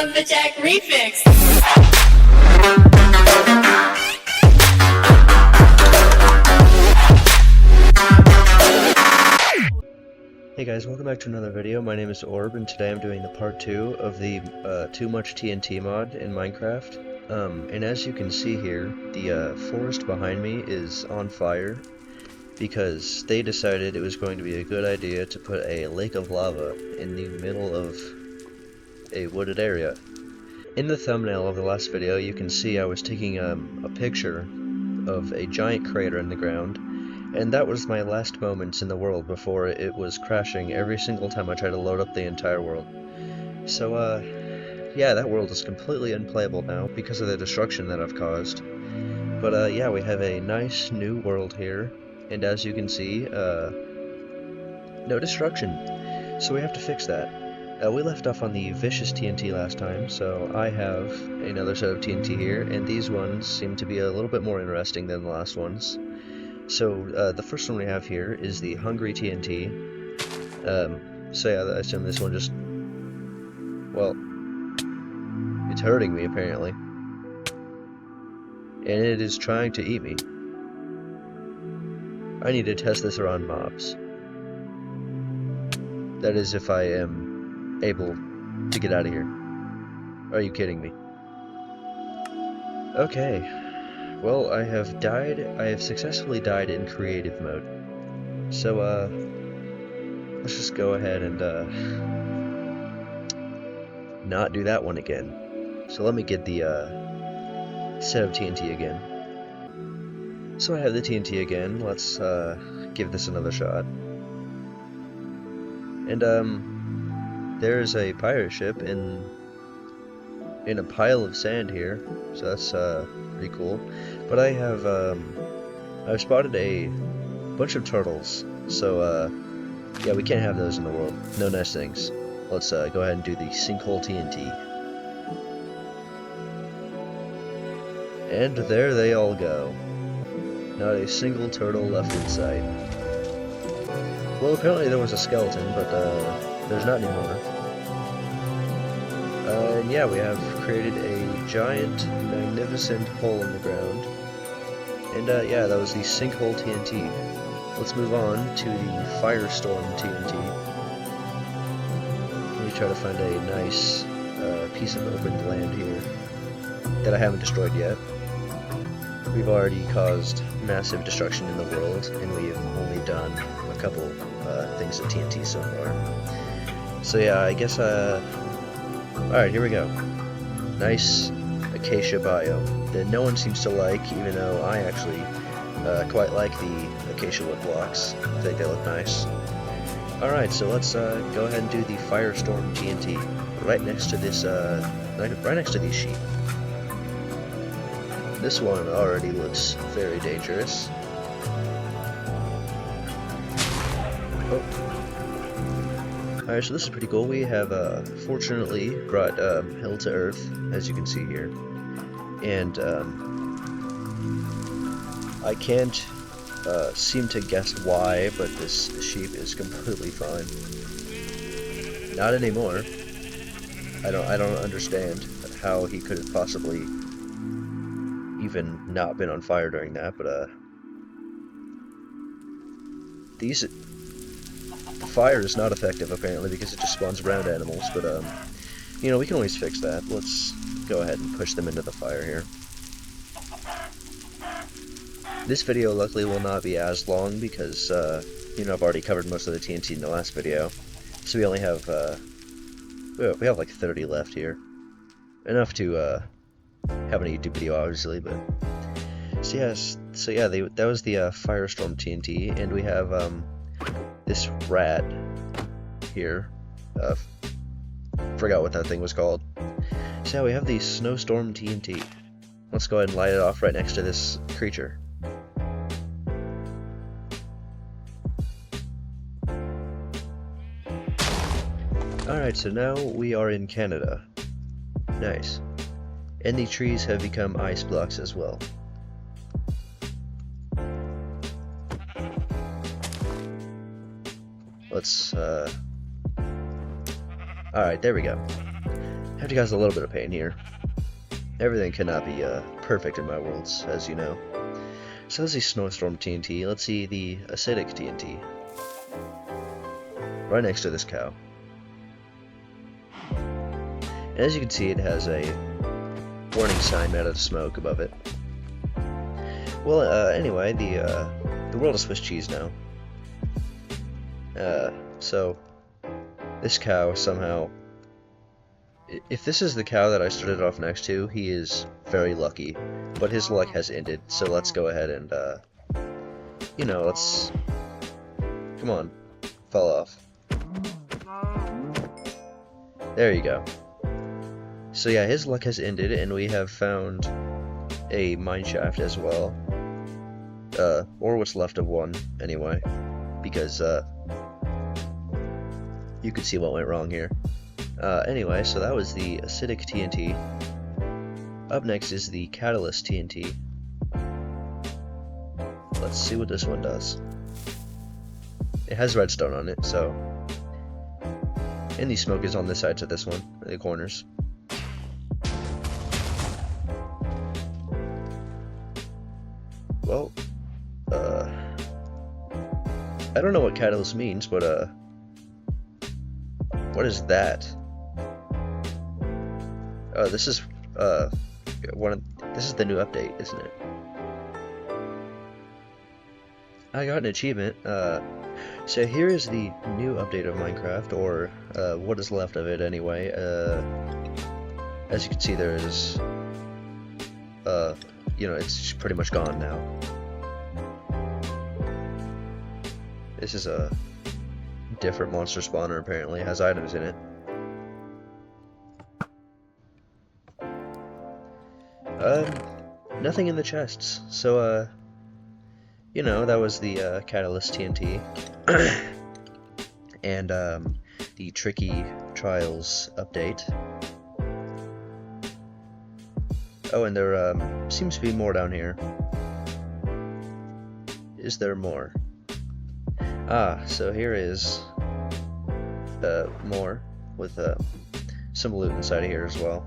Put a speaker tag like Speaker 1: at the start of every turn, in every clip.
Speaker 1: Lumberjack Remix.
Speaker 2: Hey guys, welcome back to another video. My name is Orb, and today I'm doing the part 2 of the Too Much TNT mod in Minecraft. And as you can see here, the forest behind me is on fire because they decided it was going to be a good idea to put a lake of lava in the middle of a wooded area. In the thumbnail of the last video, you can see I was taking a picture of a giant crater in the ground. And that was my last moments in the world before it was crashing every single time I tried to load up the entire world. So, yeah, that world is completely unplayable now because of the destruction that I've caused. But, yeah, we have a nice new world here, and as you can see, no destruction. So we have to fix that. We left off on the vicious TNT last time, so I have another set of TNT here, and these ones seem to be a little bit more interesting than the last ones. So, the first one we have here is the Hungry TNT. So yeah, I assume this one just... well, it's hurting me, apparently. And it is trying to eat me. I need to test this around mobs. That is, if I am able to get out of here. Are you kidding me? Okay. Well, I have successfully died in creative mode. So, let's just go ahead and, not do that one again. So let me get the, set of TNT again. So I have the TNT again, let's, give this another shot. And, there's a pirate ship in a pile of sand here, so that's, pretty cool. But I have, I've spotted a bunch of turtles, so, yeah, we can't have those in the world. No nice things. Let's, go ahead and do the sinkhole TNT. And there they all go. Not a single turtle left in sight. Well, apparently there was a skeleton, but, there's not anymore. And yeah, we have created a giant, magnificent hole in the ground. And yeah, that was the sinkhole TNT. Let's move on to the firestorm TNT. Let me try to find a nice piece of open land here that I haven't destroyed yet. We've already caused massive destruction in the world, and we have only done a couple things at TNT so far. So yeah, I guess alright, here we go. Nice acacia biome that no one seems to like, even though I actually quite like the acacia wood blocks. I think they look nice. Alright, so let's go ahead and do the firestorm TNT right next to this, right next to these sheep. This one already looks very dangerous. Oh. Alright, so this is pretty cool. We have, fortunately brought, hell to earth, as you can see here. And, I can't, seem to guess why, but this sheep is completely fine. Not anymore. I don't understand how he could have possibly even not been on fire during that, but, the fire is not effective, apparently, because it just spawns ground animals, but, you know, we can always fix that. Let's go ahead and push them into the fire here. This video, luckily, will not be as long, because, you know, I've already covered most of the TNT in the last video, so we only have, we have like 30 left here. Enough to, have a YouTube video, obviously, but... So, yes, that was the, Firestorm TNT, and we have, this rat here. Forgot what that thing was called. So yeah, we have the Snowstorm TNT. Let's go ahead and light it off right next to this creature. Alright, so now we are in Canada. Nice. And the trees have become ice blocks as well. Let's, alright, there we go. Have Gravity caused a little bit of pain here. Everything cannot be perfect in my worlds, as you know. So that's the Snowstorm TNT. Let's see the Acidic TNT. Right next to this cow. And as you can see, it has a warning sign made out of smoke above it. Well, anyway, the world is Swiss cheese now. So this cow somehow, if this is the cow that I started off next to, he is very lucky, but his luck has ended, so let's go ahead and, you know, let's, come on, fall off. There you go. So yeah, his luck has ended, and we have found a mineshaft as well, or what's left of one, anyway, because, you could see what went wrong here. Anyway, so that was the Acidic TNT. Up next is the Catalyst TNT. Let's see what this one does. It has redstone on it, so... And the smoke is on this side to this one, the corners. Well, I don't know what Catalyst means, but, what is that? Oh, this is this is the new update, isn't it? I got an achievement. So here is the new update of Minecraft, or what is left of it anyway. As you can see, there is, you know, it's pretty much gone now. This is a different monster spawner, apparently. It has items in it. Nothing in the chests. So, you know, that was the Catalyst TNT. And, the Tricky Trials update. Oh, and there, seems to be more down here. Is there more? Ah, so here is more with some loot inside of here as well.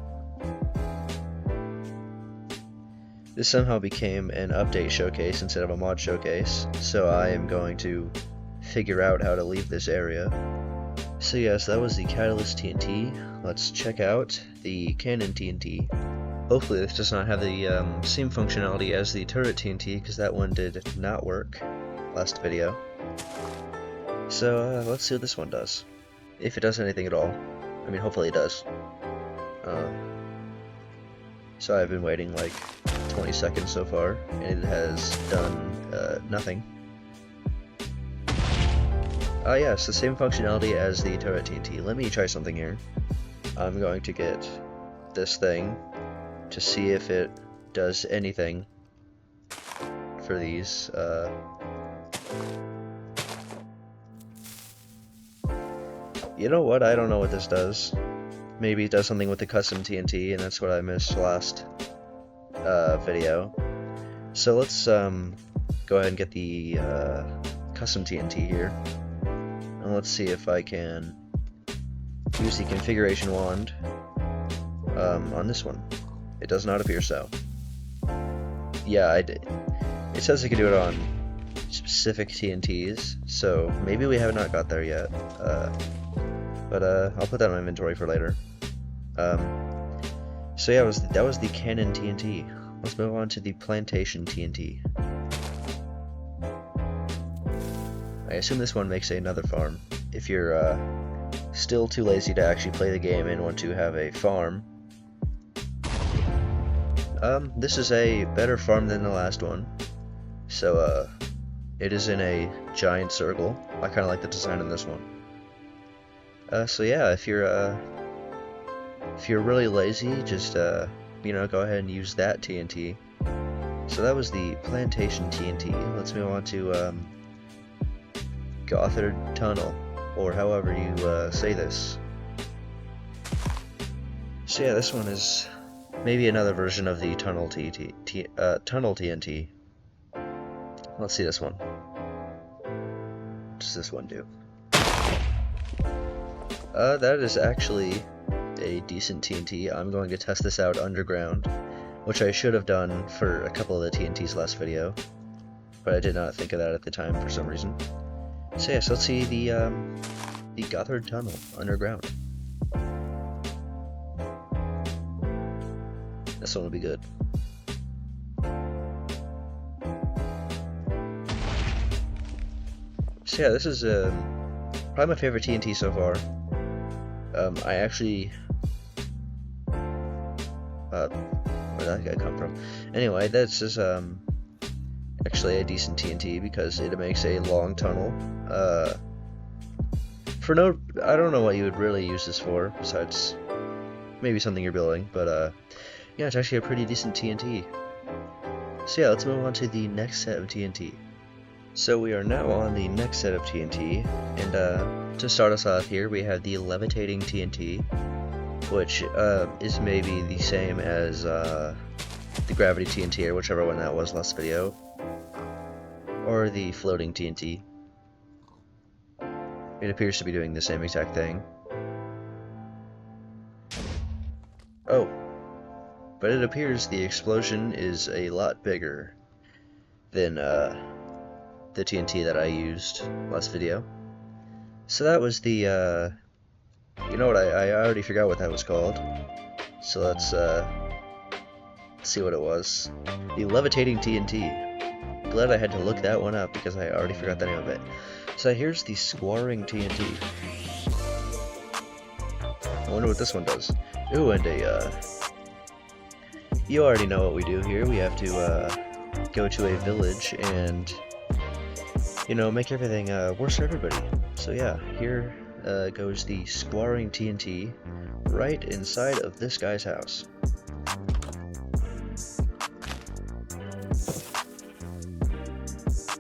Speaker 2: This somehow became an update showcase instead of a mod showcase, so I am going to figure out how to leave this area. So yes, that was the Catalyst TNT. Let's check out the Cannon TNT. Hopefully this does not have the same functionality as the Turret TNT, because that one did not work last video. So let's see what this one does. If it does anything at all. I mean, hopefully it does. So I've been waiting like 20 seconds so far, and it has done nothing. Yes, the same functionality as the Turret TNT. Let me try something here. I'm going to get this thing to see if it does anything for these. You know what? I don't know what this does. Maybe it does something with the custom TNT, and that's what I missed last video. So let's go ahead and get the custom TNT here, and let's see if I can use the configuration wand on this one. It does not appear so. Yeah, I did. It says I can do it on specific TNTs, so maybe we have not got there yet. But I'll put that in my inventory for later. So yeah, that was the Cannon TNT. Let's move on to the Plantation TNT. I assume this one makes another farm. If you're still too lazy to actually play the game and want to have a farm, this is a better farm than the last one. So it is in a giant circle. I kind of like the design in this one. So yeah, if you're really lazy, just you know, go ahead and use that TNT. So that was the Plantation TNT. Let's move on to Gothard Tunnel, or however you say this. So yeah, this one is maybe another version of the Tunnel TNT. Let's see this one. What does this one do? That is actually a decent TNT, I'm going to test this out underground, which I should have done for a couple of the TNTs last video, but I did not think of that at the time for some reason. So yeah, so let's see the Gothard Tunnel underground. This one will be good. So yeah, this is probably my favorite TNT so far. I actually, where did that guy come from? Anyway, this is actually a decent TNT because it makes a long tunnel. I don't know what you would really use this for besides maybe something you're building, but yeah, it's actually a pretty decent TNT. So yeah, let's move on to the next set of TNT. So we are now on the next set of TNT, and to start us off here, we have the levitating TNT, which is maybe the same as the gravity TNT, or whichever one that was last video, or the floating TNT. It appears to be doing the same exact thing. Oh, but it appears the explosion is a lot bigger than the TNT that I used last video. So that was the, you know what, I already forgot what that was called. So let's see what it was. The levitating TNT. Glad I had to look that one up because I already forgot the name of it. So here's the squaring TNT. I wonder what this one does. Ooh, and you already know what we do here. We have to go to a village and, you know, make everything worse for everybody. So yeah, here goes the squaring TNT right inside of this guy's house.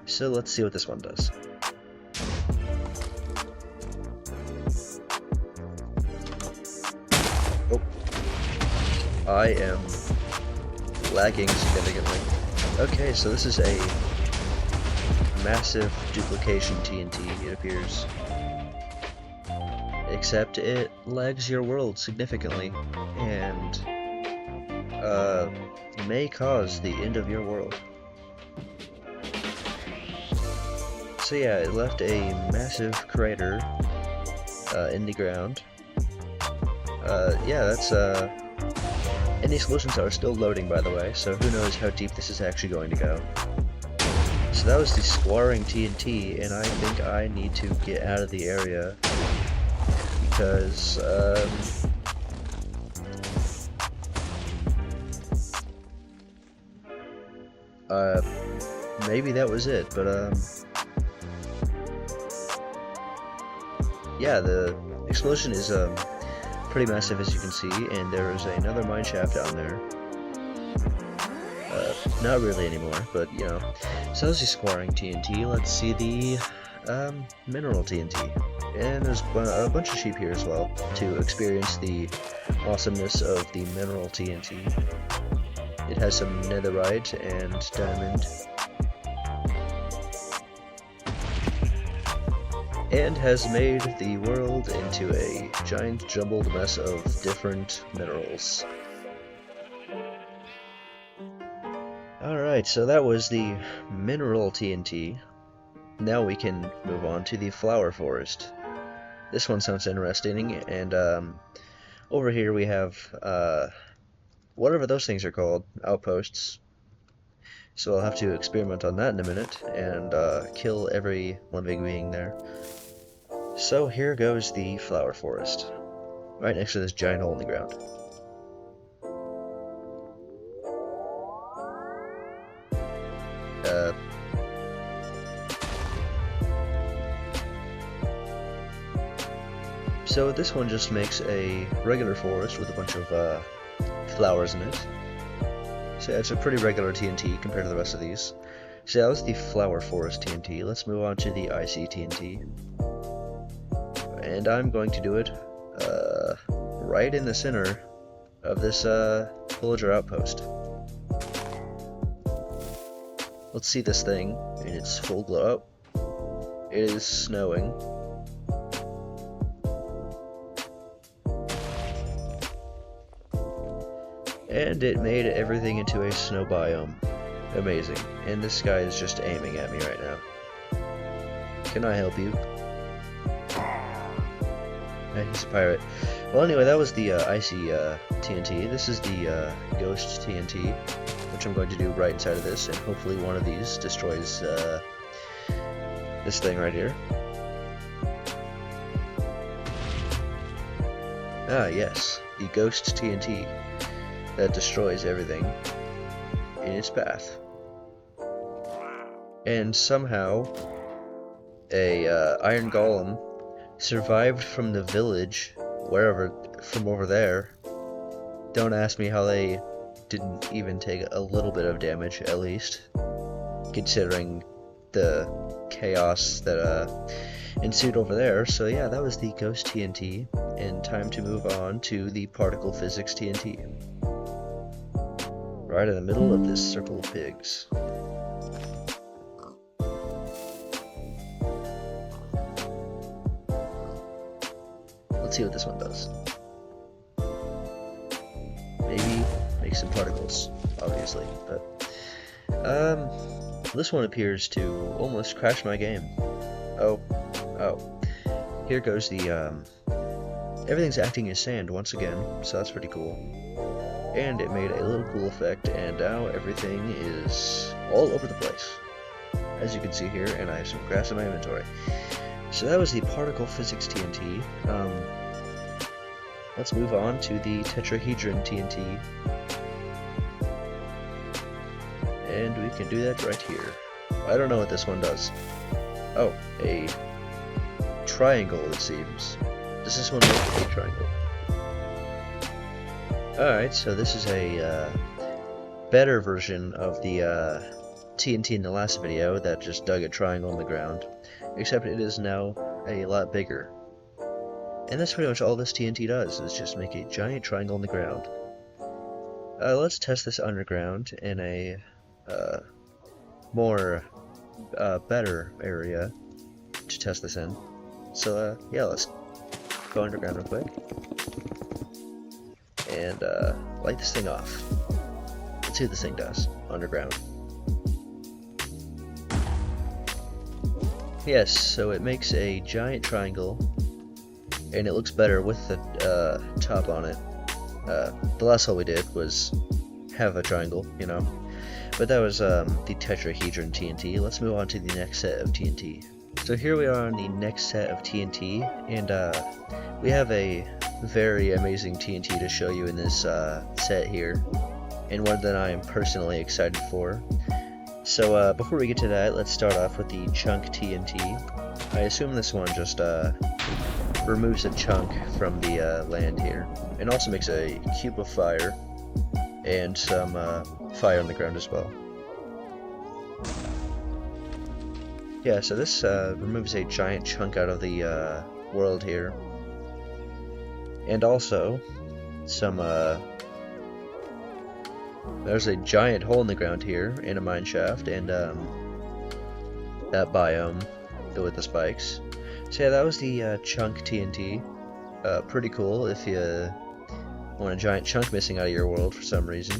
Speaker 2: So let's see what this one does. Oh, I am lagging significantly. Okay, so this is a massive duplication TNT, it appears. Except it lags your world significantly, and may cause the end of your world. So yeah, it left a massive crater in the ground. Yeah, that's any solutions are still loading, by the way, so who knows how deep this is actually going to go. So that was the squaring TNT, and I think I need to get out of the area because maybe that was it, but yeah, the explosion is pretty massive, as you can see, and there is another mine shaft down there. Not really anymore, but you know. So that's the squaring TNT. Let's see the mineral TNT. And there's a bunch of sheep here as well to experience the awesomeness of the mineral TNT. It has some netherite and diamond, and has made the world into a giant jumbled mess of different minerals. Alright, so that was the mineral TNT. Now we can move on to the flower forest. This one sounds interesting, and over here we have whatever those things are called, outposts. So I'll have to experiment on that in a minute, and kill every living being there. So here goes the flower forest, right next to this giant hole in the ground. So this one just makes a regular forest with a bunch of flowers in it. So yeah, it's a pretty regular TNT compared to the rest of these. So that was the flower forest TNT. Let's move on to the IC TNT. And I'm going to do it right in the center of this villager outpost. Let's see this thing in its full glow up. It is snowing. And it made everything into a snow biome. Amazing. And this guy is just aiming at me right now. Can I help you? He's a pirate. Well, anyway, that was the icy TNT. This is the ghost TNT, which I'm going to do right inside of this, and hopefully one of these destroys this thing right here. Ah, yes, the ghost TNT that destroys everything in its path. And somehow, a iron golem survived from the village, wherever, from over there. Don't ask me how they didn't even take a little bit of damage, at least, considering the chaos that ensued over there. So yeah, that was the ghost TNT, and time to move on to the particle physics TNT. Right in the middle of this circle of pigs. Let's see what this one does. Maybe make some particles, obviously, but this one appears to almost crash my game. Oh, here goes the everything's acting as sand once again, so that's pretty cool. And it made a little cool effect, and now everything is all over the place, as you can see here, and I have some grass in my inventory. So that was the particle physics TNT. Let's move on to the tetrahedron TNT. And we can do that right here. I don't know what this one does. Oh, a triangle, it seems. Does this one make a triangle? Alright, so this is a better version of the TNT in the last video that just dug a triangle in the ground. Except it is now a lot bigger. And that's pretty much all this TNT does, is just make a giant triangle in the ground. Let's test this underground in a more better area to test this in. So yeah, let's go underground real quick. And light this thing off. Let's see what this thing does underground. Yes, so it makes a giant triangle, and it looks better with the top on it. The last hole we did was have a triangle, you know, but that was the tetrahedron TNT. Let's move on to the next set of TNT. So here we are on the next set of TNT, and we have a very amazing TNT to show you in this set here, and one that I am personally excited for. So before we get to that, let's start off with the chunk TNT. I assume this one just removes a chunk from the land here, and also makes a cube of fire, and some fire on the ground as well. Yeah, so this removes a giant chunk out of the world here, and also some there's a giant hole in the ground here in a mine shaft, and that biome with the spikes. So yeah, that was the chunk TNT. Pretty cool if you want a giant chunk missing out of your world for some reason.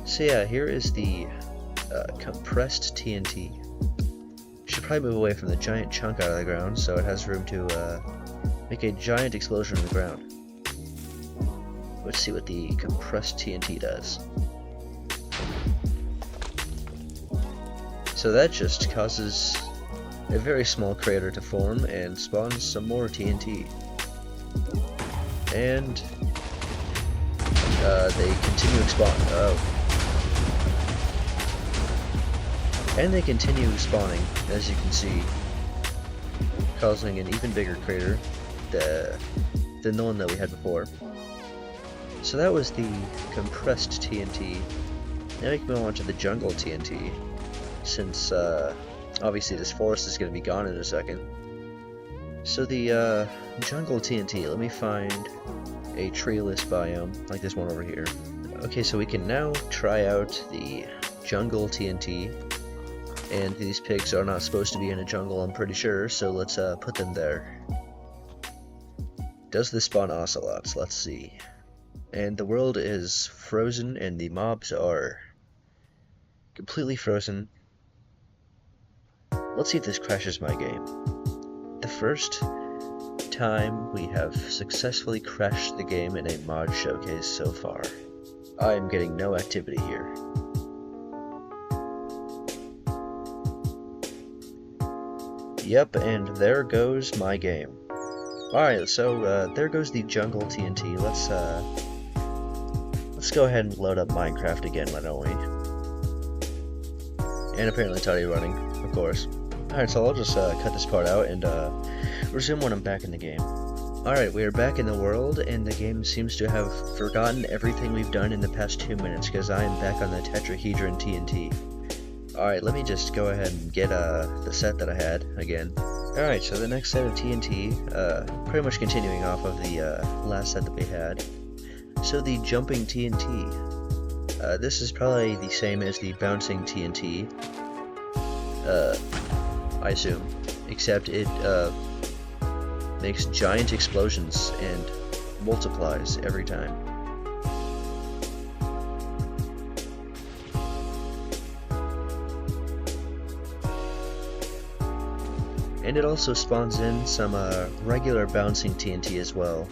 Speaker 2: So yeah, here is the compressed TNT. Should probably move away from the giant chunk out of the ground so it has room to make a giant explosion in the ground. Let's see what the compressed TNT does. So that just causes a very small crater to form and spawns some more TNT. And they continue spawning. Oh. And they continue spawning, as you can see, causing an even bigger crater than the one that we had before. So that was the compressed TNT. Now we can move on to the jungle TNT, since obviously this forest is going to be gone in a second. So the jungle TNT, let me find a treeless biome, like this one over here. Okay, so we can now try out the jungle TNT, and these pigs are not supposed to be in a jungle, I'm pretty sure, so let's put them there. Does this spawn ocelots? Let's see. and the world is frozen and the mobs are completely frozen. Let's see if this crashes my game. The first time we have successfully crashed the game in a mod showcase so far. I am getting no activity here. Yep, and there goes my game. Alright, so there goes the jungle TNT. Let's go ahead and load up Minecraft again, why don't we? And apparently it's already running, of course. Alright, so I'll just cut this part out and resume when I'm back in the game. Alright, we are back in the world, and the game seems to have forgotten everything we've done in the past 2 minutes, because I am back on the tetrahedron TNT. Alright, let me just go ahead and get the set that I had again. Alright, so the next set of TNT, pretty much continuing off of the last set that we had. So the jumping TNT. This is probably the same as the bouncing TNT, I assume, except it makes giant explosions and multiplies every time. And it also spawns in some regular bouncing TNT as well,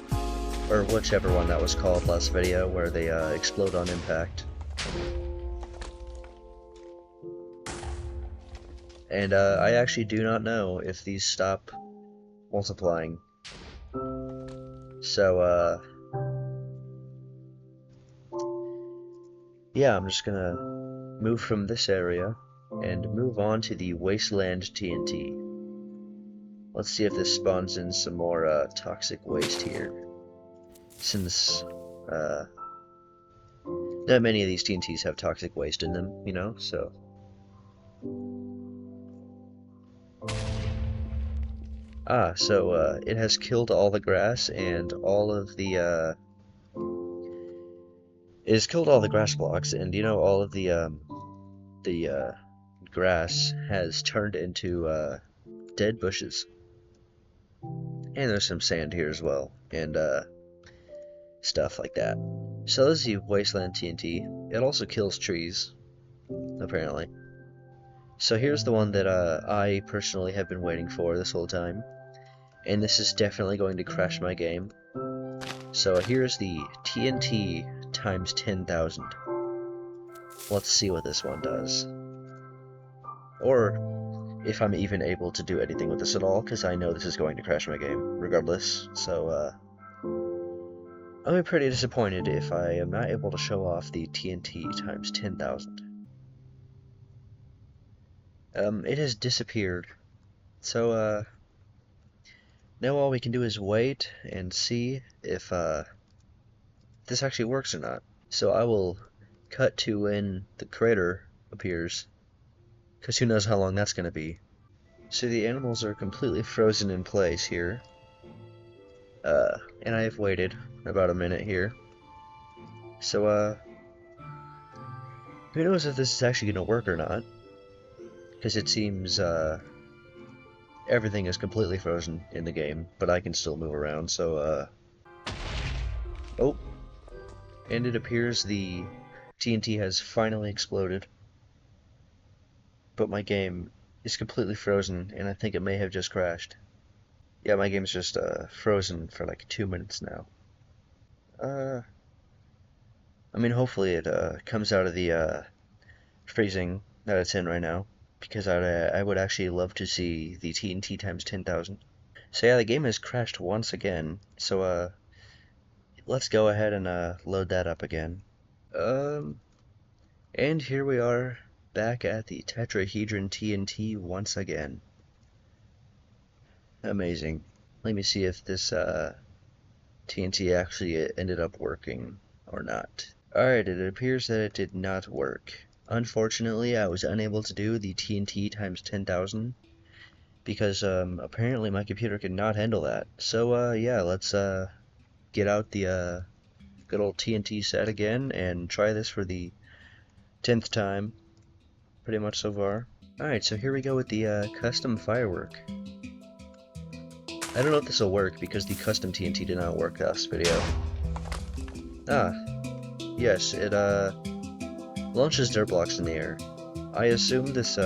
Speaker 2: or whichever one that was called last video, where they explode on impact. And I actually do not know if these stop multiplying. So, yeah, I'm just gonna move from this area and move on to the Wasteland TNT. Let's see if this spawns in some more toxic waste here. Since not many of these TNTs have toxic waste in them, you know, so. So it has killed all the grass and all of the it has killed all the grass blocks, and you know, all of the grass has turned into dead bushes. And there's some sand here as well, and stuff like that. So this is the Wasteland TNT. It also kills trees, apparently. So here's the one that I personally have been waiting for this whole time, and this is definitely going to crash my game. So here's the TNT times 10,000. Let's see what this one does. Or if I'm even able to do anything with this at all, because I know this is going to crash my game, regardless. So, I'll be pretty disappointed if I am not able to show off the TNT times 10,000. It has disappeared. So, now all we can do is wait and see if, this actually works or not. So I will cut to when the crater appears, because who knows how long that's going to be. So the animals are completely frozen in place here. And I have waited about a minute here. So, who knows if this is actually going to work or not. Because it seems, everything is completely frozen in the game, but I can still move around, so, oh. And it appears the TNT has finally exploded. But my game is completely frozen, and I think it may have just crashed. Yeah, my game's just frozen for like 2 minutes now. I mean, hopefully it comes out of the freezing that it's in right now, because I would actually love to see the TNT times 10,000. So yeah, the game has crashed once again, so let's go ahead and load that up again. And here we are, back at the tetrahedron TNT once again. Amazing. Let me see if this TNT actually ended up working or not. Alright, it appears that it did not work. Unfortunately, I was unable to do the TNT times 10,000 because apparently my computer could not handle that. So yeah, let's get out the good old TNT set again and try this for the 10th time, pretty much so far. Alright, so here we go with the custom firework. I don't know if this will work because the custom TNT did not work last video. Ah, yes, it launches dirt blocks in the air. I assume this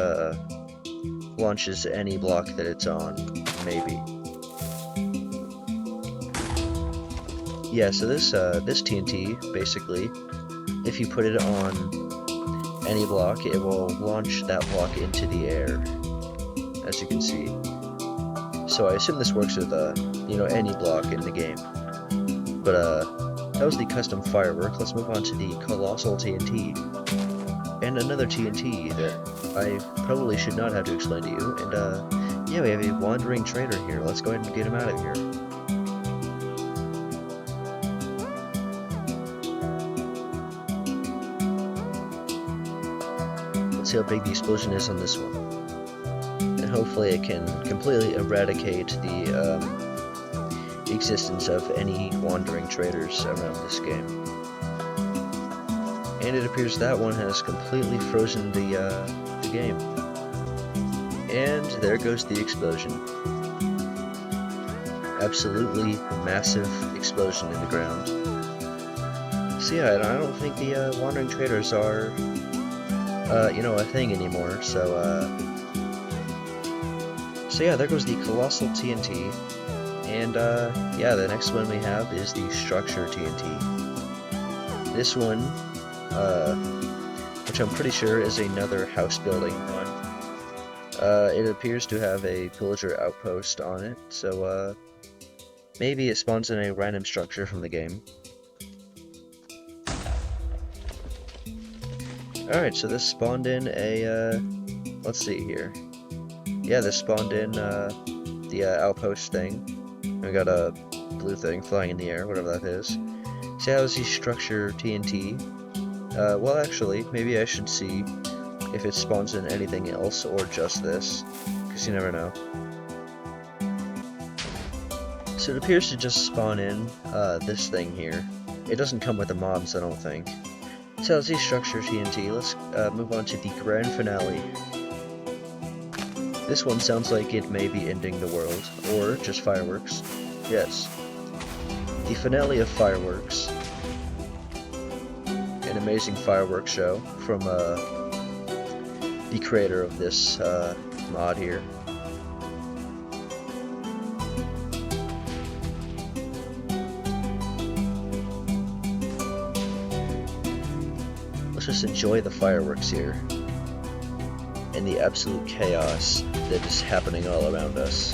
Speaker 2: launches any block that it's on, maybe. Yeah, so this TNT, basically, if you put it on any block, it will launch that block into the air, as you can see. So I assume this works with, any block in the game. But, that was the custom firework. Let's move on to the colossal TNT. And another TNT that I probably should not have to explain to you. And, yeah, we have a wandering trader here. Let's go ahead and get him out of here. Let's see how big the explosion is on this one. And hopefully it can completely eradicate the existence of any wandering traders around this game. And it appears that one has completely frozen the game. And there goes the explosion. Absolutely massive explosion in the ground. So yeah, I don't think the wandering traders are, a thing anymore. So yeah, there goes the colossal TNT. And yeah, the next one we have is the structure TNT. This one, which I'm pretty sure is another house building one. It appears to have a pillager outpost on it, so maybe it spawns in a random structure from the game. Alright, so this spawned in a, let's see here. Yeah, this spawned in the outpost thing. We got a blue thing flying in the air, whatever that is. See how is the structure TNT? Well, actually, maybe I should see if it spawns in anything else or just this, because you never know. So it appears to just spawn in this thing here. It doesn't come with the mobs, I don't think. So how's the structure TNT? Let's move on to the grand finale. This one sounds like it may be ending the world, or just fireworks. Yes. The finale of fireworks. An amazing fireworks show from the creator of this mod here. Let's just enjoy the fireworks here. And the absolute chaos that is happening all around us.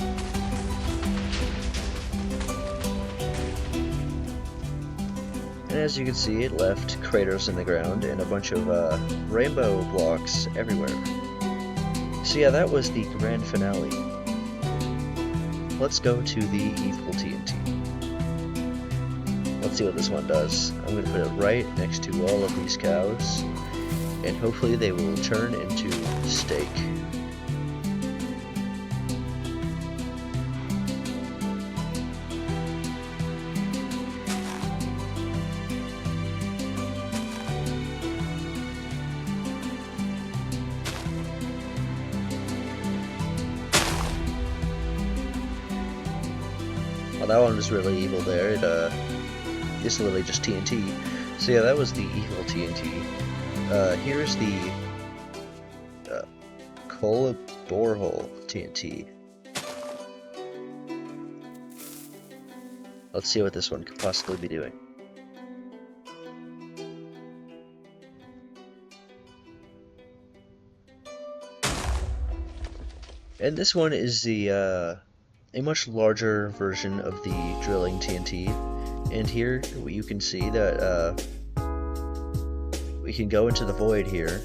Speaker 2: And as you can see, it left craters in the ground and a bunch of rainbow blocks everywhere. So yeah, that was the grand finale. Let's go to the evil TNT. Let's see what this one does. I'm going to put it right next to all of these cows, and hopefully they will turn into steak. Well, that one was really evil there. It's literally just TNT. So yeah, that was the evil TNT. Here's the cola borehole TNT. Let's see what this one could possibly be doing. And this one is the a much larger version of the drilling TNT. And here you can see that we can go into the void here.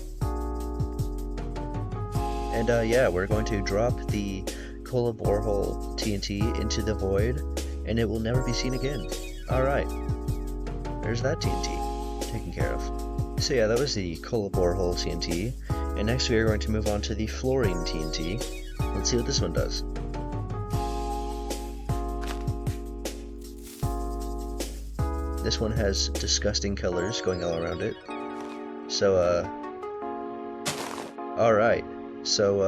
Speaker 2: And yeah, we're going to drop the cola borehole TNT into the void, and it will never be seen again. Alright, there's that TNT taken care of. So yeah, that was the cola borehole TNT, and next we are going to move on to the fluorine TNT. Let's see what this one does. This one has disgusting colors going all around it. So, alright. So,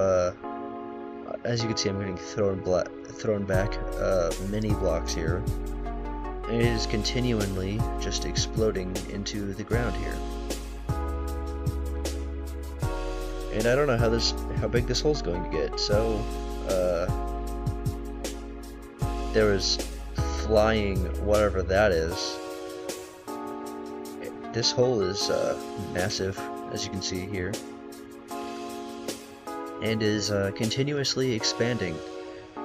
Speaker 2: as you can see, I'm getting thrown back many blocks here. and it is continually just exploding into the ground here. And I don't know how big this hole's going to get, so there was flying whatever that is. This hole is massive, as you can see here, and is continuously expanding.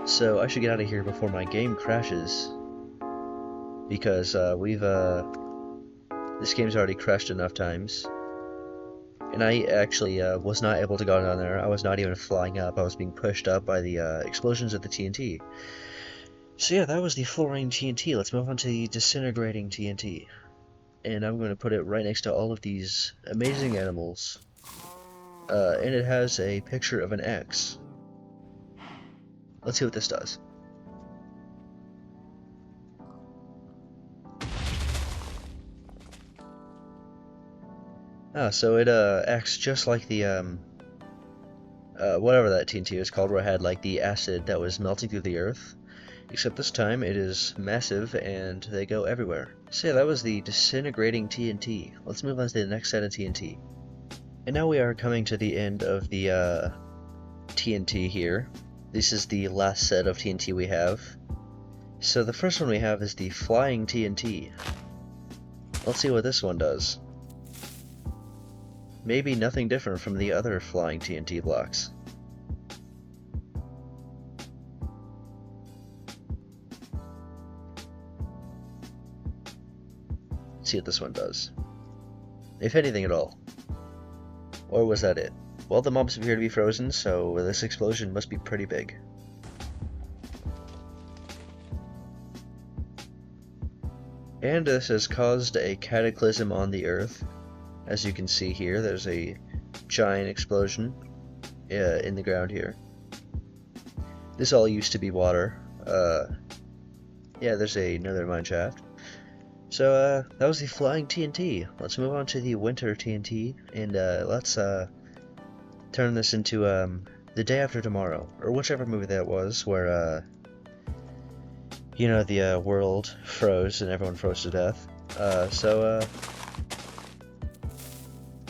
Speaker 2: So I should get out of here before my game crashes, because this game's already crashed enough times. And I actually was not able to go down there. I was not even flying up. I was being pushed up by the explosions of the TNT. So yeah, that was the fluorine TNT. Let's move on to the disintegrating TNT. And I'm going to put it right next to all of these amazing animals. And it has a picture of an X. Let's see what this does. So it acts just like the whatever that TNT is called, where it had like the acid that was melting through the earth. Except this time it is massive and they go everywhere. So yeah, that was the disintegrating TNT. Let's move on to the next set of TNT. And now we are coming to the end of the TNT here. This is the last set of TNT we have. So the first one we have is the flying TNT. Let's see what this one does. Maybe nothing different from the other flying TNT blocks. Let's see what this one does. If anything at all. Or was that it? Well, the mobs appear to be frozen, so this explosion must be pretty big. And this has caused a cataclysm on the Earth. As you can see here, there's a giant explosion in the ground here. This all used to be water. Yeah, there's another mine shaft. So that was the flying TNT. Let's move on to the winter TNT, and let's turn this into The Day After Tomorrow, or whichever movie that was, where you know, the world froze and everyone froze to death.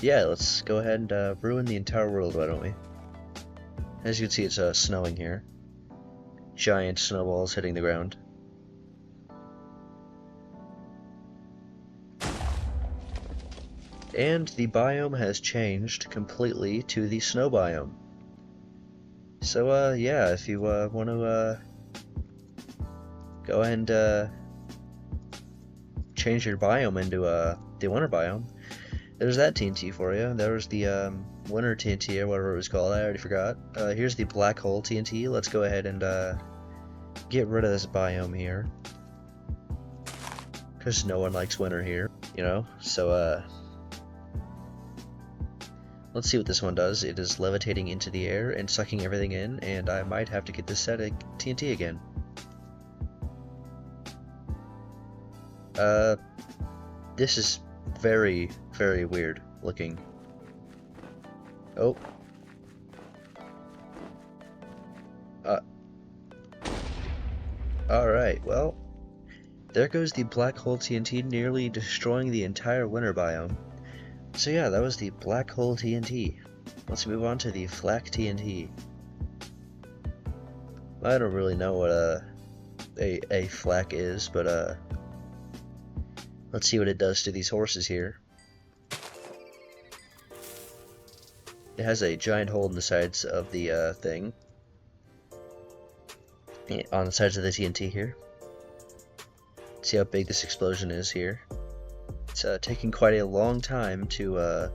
Speaker 2: Yeah, let's go ahead and ruin the entire world, why don't we? As you can see, it's snowing here. Giant snowballs hitting the ground. And the biome has changed completely to the snow biome. So, yeah, if you want to go ahead and change your biome into the winter biome, there's that TNT for you. There's the winter TNT, or whatever it was called. I already forgot. Here's the black hole TNT. Let's go ahead and get rid of this biome here, because no one likes winter here, you know. So let's see what this one does. It is levitating into the air and sucking everything in, and I might have to get this set of TNT again. This is very, very weird looking. Oh. Alright, well, there goes the black hole TNT, nearly destroying the entire winter biome. So yeah, that was the black hole TNT. Let's move on to the flak TNT. I don't really know what a flak is, but let's see what it does to these horses here. It has a giant hole in the sides of the thing. On the sides of the TNT here. See how big this explosion is here. It's taking quite a long time to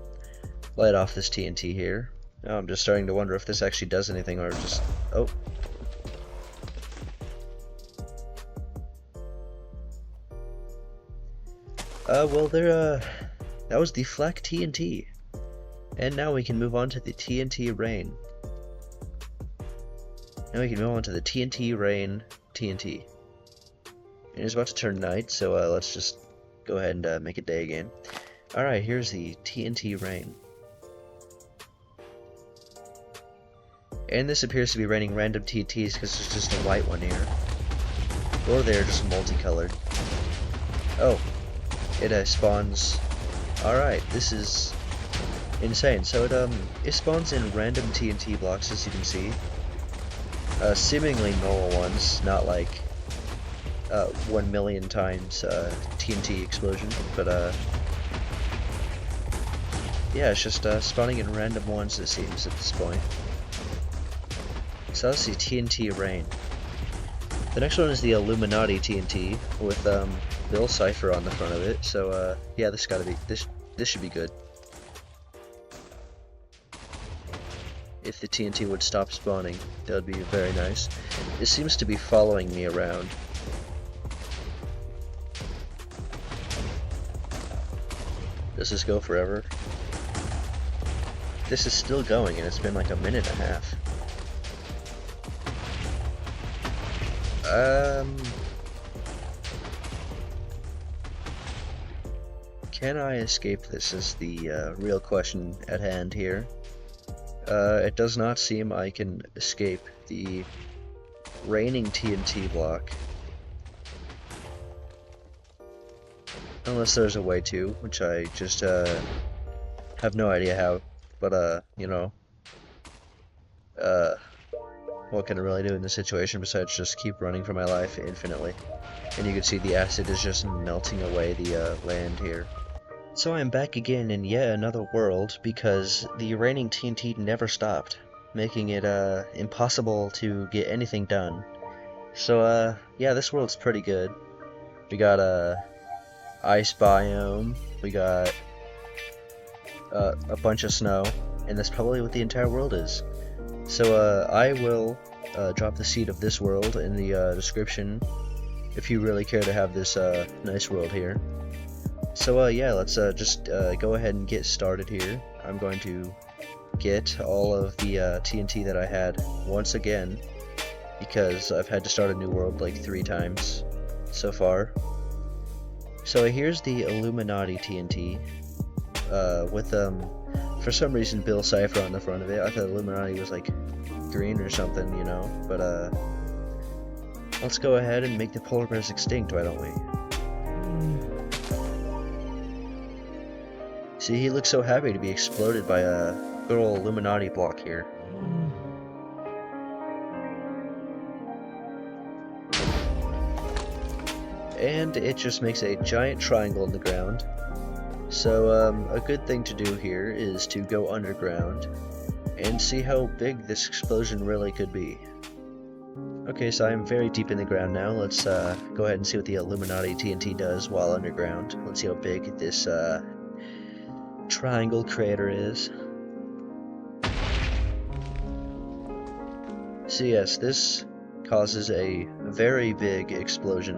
Speaker 2: light off this TNT here. Now I'm just starting to wonder if this actually does anything, or just... oh. Well, that was the flak TNT. And now we can move on to the TNT rain. Now we can move on to the TNT rain TNT. And it's about to turn night, so let's just go ahead and make it day again. Alright, here's the TNT rain. And this appears to be raining random TNTs because there's just a white one here. Or they're just multicolored. Oh, it spawns. Alright, this is insane. So it spawns in random TNT blocks, as you can see. Seemingly normal ones, not like 1 million times TNT explosion, but yeah, it's just spawning in random ones, it seems, at this point. So let's see, TNT rain. The next one is the Illuminati TNT with Bill Cipher on the front of it. So yeah, this should be good. If the TNT would stop spawning, that would be very nice. It seems to be following me around. Does this go forever? This is still going, and it's been like a minute and a half. Can I escape this is the real question at hand here. It does not seem I can escape the raining TNT block. Unless there's a way to, which I just have no idea how. But you know, what can I really do in this situation besides just keep running for my life infinitely? And you can see the acid is just melting away the land here. So I'm back again in yet another world because the raining TNT never stopped, making it impossible to get anything done. So yeah, this world's pretty good. We got a ice biome, we got a bunch of snow, and that's probably what the entire world is. So I will drop the seed of this world in the description if you really care to have this nice world here. So yeah, let's just go ahead and get started here. I'm going to get all of the TNT that I had once again, because I've had to start a new world like 3 times so far. So here's the Illuminati TNT with for some reason Bill Cipher on the front of it. I thought Illuminati was like green or something, you know, but let's go ahead and make the polar bears extinct, why don't we? See, he looks so happy to be exploded by a good old Illuminati block here. And it just makes a giant triangle in the ground. So a good thing to do here is to go underground and see how big this explosion really could be. Okay, so I'm very deep in the ground now. Let's go ahead and see what the Illuminati TNT does while underground. Let's see how big this triangle crater is. So yes, this causes a very big explosion,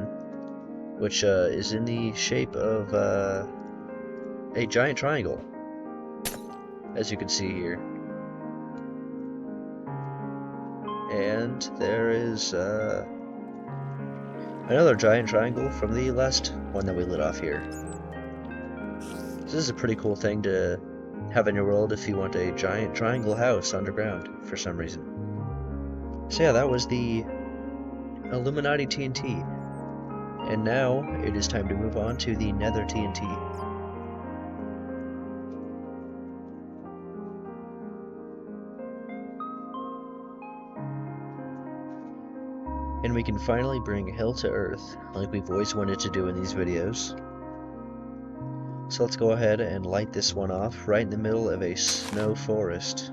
Speaker 2: which is in the shape of a giant triangle, as you can see here. And there is another giant triangle from the last one that we lit off here. This is a pretty cool thing to have in your world if you want a giant triangle house underground for some reason. So yeah, that was the Illuminati TNT. And now it is time to move on to the Nether TNT. And we can finally bring hell to earth, like we've always wanted to do in these videos. So let's go ahead and light this one off right in the middle of a snow forest.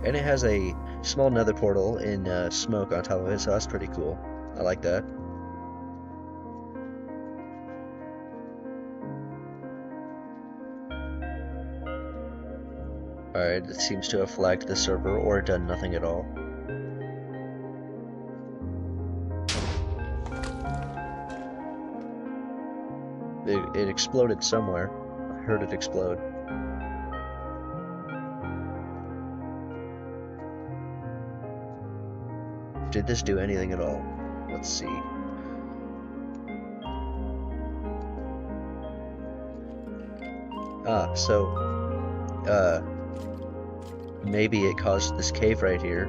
Speaker 2: And it has a small nether portal in smoke on top of it, so that's pretty cool. I like that. Alright, it seems to have flagged the server or done nothing at all. It exploded somewhere. I heard it explode. Did this do anything at all? Let's see. Ah, so maybe it caused this cave right here,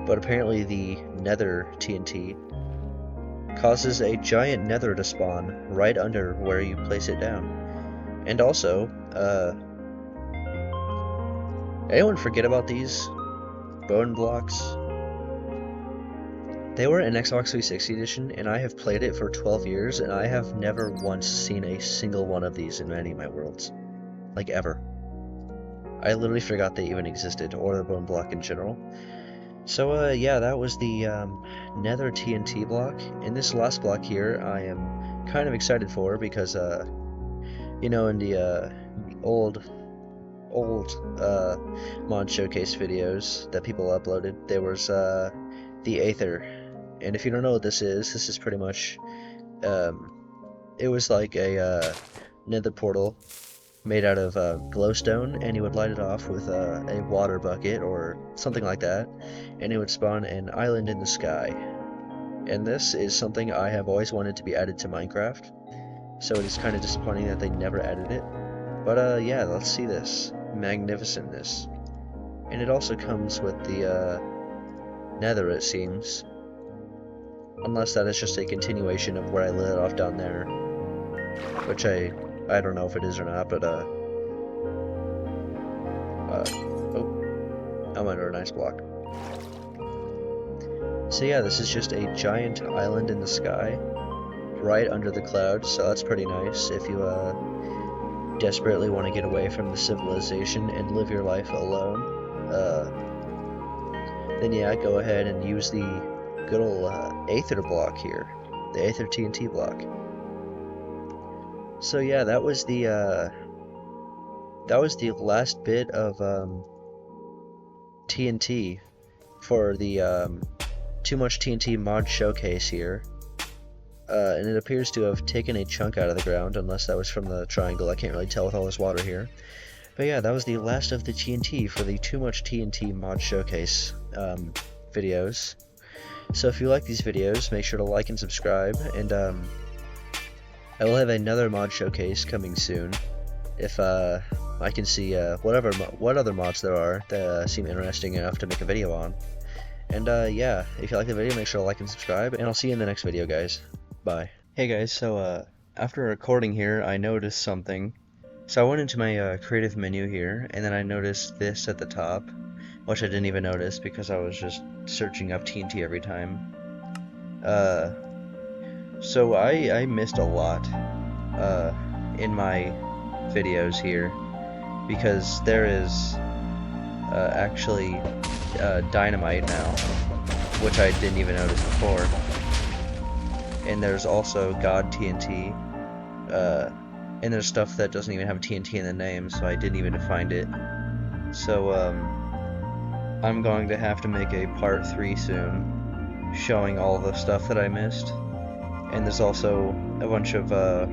Speaker 2: but apparently the Nether TNT causes a giant nether to spawn right under where you place it down. And also, anyone forget about these bone blocks? They were in Xbox 360 edition, and I have played it for 12 years, and I have never once seen a single one of these in any of my worlds. Like, ever. I literally forgot they even existed, or the bone block in general. So, yeah, that was the Nether TNT block. And this last block here, I am kind of excited for, because, you know, in the old mod showcase videos that people uploaded, there was the Aether. And if you don't know what this is pretty much, it was like a nether portal made out of glowstone, and you would light it off with a water bucket or something like that, and it would spawn an island in the sky. And this is something I have always wanted to be added to Minecraft, so it is kind of disappointing that they never added it. But yeah, let's see this magnificentness. And it also comes with the nether, it seems. Unless that is just a continuation of where I lit it off down there. Which I don't know if it is or not, but oh, I'm under a nice block. So yeah, this is just a giant island in the sky, right under the clouds, so that's pretty nice if you desperately want to get away from the civilization and live your life alone. Then yeah, go ahead and use the good old Aether block here, the Aether TNT block. So yeah, that was the last bit of TNT for the Too Much TNT mod showcase here. And it appears to have taken a chunk out of the ground, unless that was from the triangle. I can't really tell with all this water here. But yeah, that was the last of the TNT for the Too Much TNT mod showcase videos. So if you like these videos, make sure to like and subscribe, and I will have another mod showcase coming soon, if I can see what other mods there are that seem interesting enough to make a video on. And yeah, if you like the video, make sure to like and subscribe, and I'll see you in the next video, guys. Bye. Hey guys, so after recording here, I noticed something. So I went into my creative menu here, and then I noticed this at the top, which I didn't even notice because I was just searching up TNT every time. So I missed a lot in my videos here, because there is actually dynamite now, which I didn't even notice before. And there's also God TNT, and there's stuff that doesn't even have TNT in the name, so I didn't even find it. So I'm going to have to make a part 3 soon, showing all the stuff that I missed. And there's also a bunch of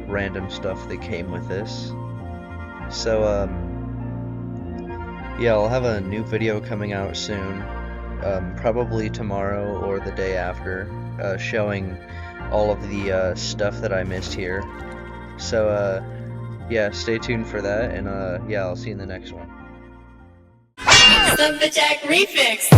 Speaker 2: random stuff that came with this. So yeah, I'll have a new video coming out soon, probably tomorrow or the day after, showing all of the stuff that I missed here. So yeah, stay tuned for that, and yeah, I'll see you in the next one.
Speaker 1: The Jack Remix.